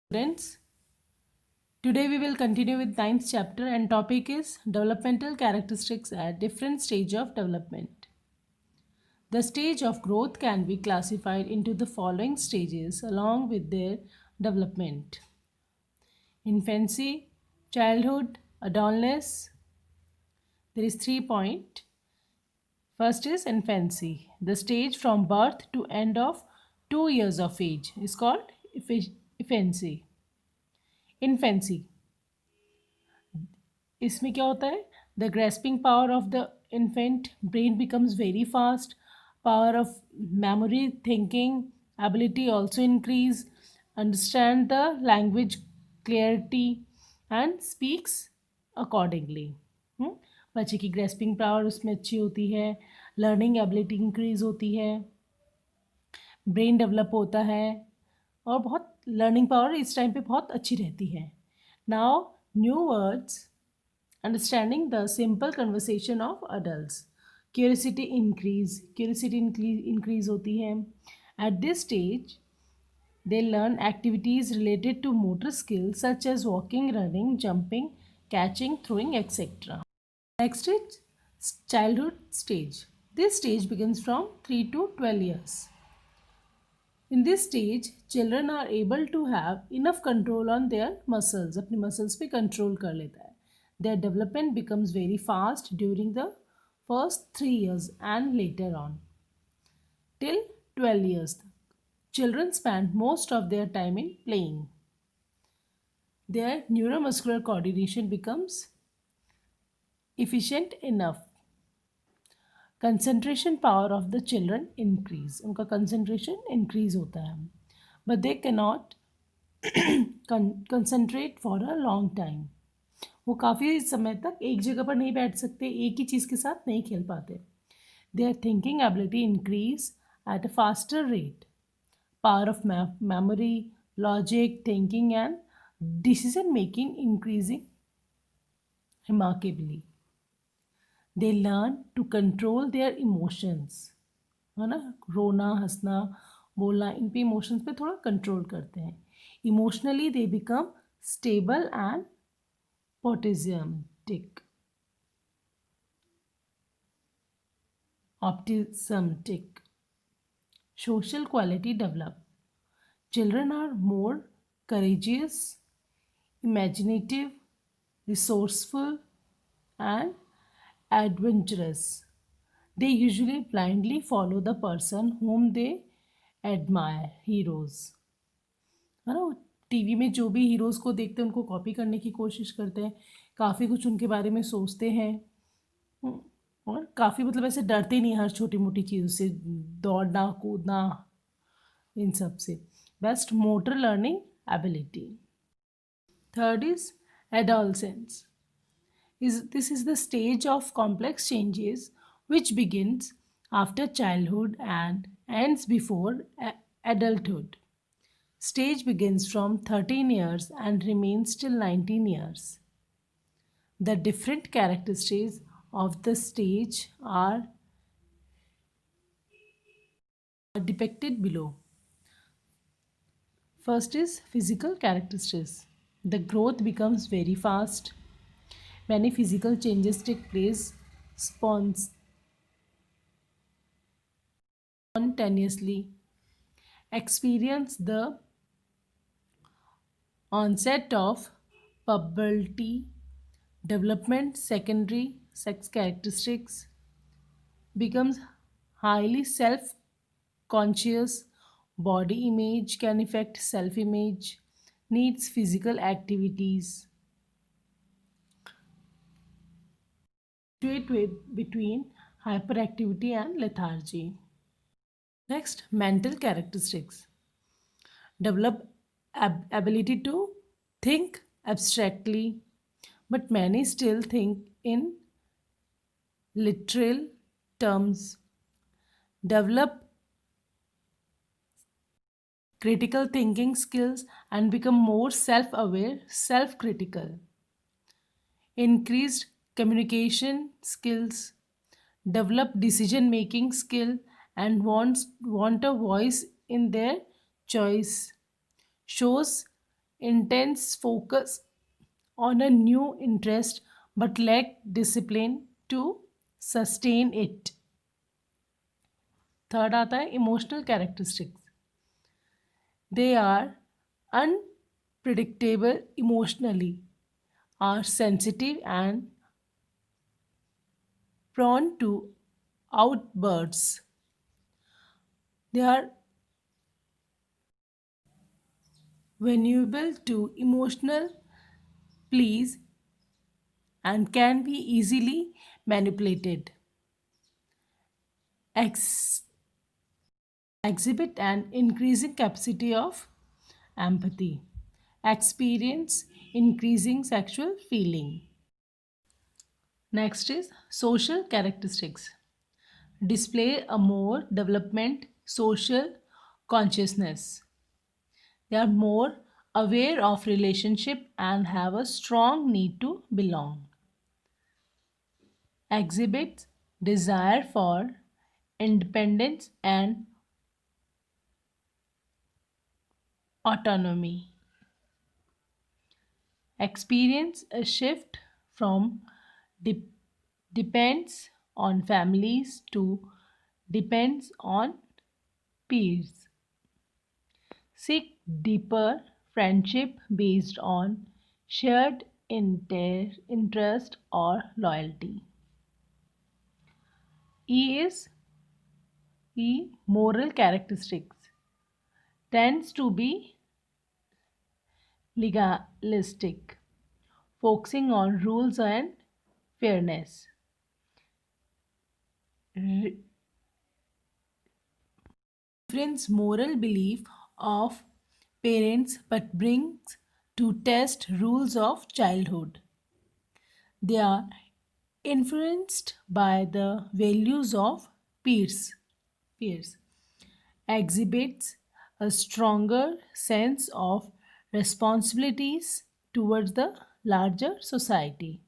Students, today we will continue with ninth chapter and topic is developmental characteristics at different stage of development. The stage of growth can be classified into the following stages along with their development: infancy, childhood, adolescence. There is 3 point. First is infancy. The stage from birth to end of 2 years of age is called infancy. Infancy. इसमें क्या होता है? The grasping power of the infant brain becomes very fast, power of memory thinking ability also increase, understand the language clarity and speaks accordingly. बच्चे की grasping power उसमें अच्छी होती है, लर्निंग एबिलिटी इंक्रीज होती है, ब्रेन डेवलप होता है और बहुत लर्निंग पावर इस टाइम पे बहुत अच्छी रहती है. Now new words, understanding the simple conversation of adults. Curiosity increase होती है. At this stage they learn activities related to motor skills such as walking, running, jumping, catching, throwing, etc. Next is childhood stage. This stage begins from 3 to 12 years. In this stage children are able to have enough control on their muscles. अपने muscles पे control कर लेता है. Their development becomes very fast during the first 3 years and later on. Till 12 years, children spend most of their time in playing. Their neuromuscular coordination becomes efficient enough. Concentration power of the children increase. उनका concentration increase होता है. But they cannot concentrate for a long time. वो काफ़ी समय तक एक जगह पर नहीं बैठ सकते, एक ही चीज़ के साथ नहीं खेल पाते. Their thinking ability increase at a faster rate, power of memory, logic, thinking and decision making increasing remarkably. They learn to control their emotions, है ना, रोना, हंसना, बोलना, इन पे इमोशंस पे थोड़ा कंट्रोल करते हैं. Emotionally they become stable and optimistic. Optimistic. Social quality develop. Children are more courageous, imaginative, resourceful, and adventurous. They usually blindly follow the person whom they admire. Heroes. है ना, टीवी में जो भी heroes को देखते हैं उनको कॉपी करने की कोशिश करते हैं, काफ़ी कुछ उनके बारे में सोचते हैं और काफ़ी मतलब ऐसे डरते नहीं हर छोटी मोटी चीज़ों से, दौड़ना कूदना इन सब से. Best motor learning ability. Third is adolescence. This is the stage of complex changes which begins after childhood and ends before adulthood. Stage begins from 13 years and remains till 19 years. The different characteristics of the stage are depicted below. First is physical characteristics. The growth becomes very fast. Many physical changes take place spontaneously. Experience the onset of puberty, development, secondary sex characteristics, becomes highly self-conscious, body image can affect self-image, needs physical activities. Fluctuate between hyperactivity and lethargy. Next, mental characteristics. Develop ability to think abstractly, but many still think in literal terms. Develop critical thinking skills and become more self-aware, self-critical. Increased communication skills. Develop decision-making skill and want a voice in their choice. Shows intense focus on a new interest but lack discipline to sustain it. Third आता है emotional characteristics. They are unpredictable emotionally, are sensitive and prone to outbursts. They are vulnerable to emotional pleas and can be easily manipulated. Ex- Exhibit an increasing capacity of empathy. Experience increasing sexual feeling. Next is social characteristics. Display a more development social consciousness. They are more aware of relationship and have a strong need to belong. Exhibits desire for independence and autonomy. Experience a shift from de- depends on families to depends on peers. Seek deeper friendship based on shared interest or loyalty. E is moral characteristics. Tends to be legalistic, focusing on rules and fairness. Re- Reference moral belief of parents but brings to test rules of childhood. They are influenced by the values of peers, exhibits a stronger sense of responsibilities towards the larger society.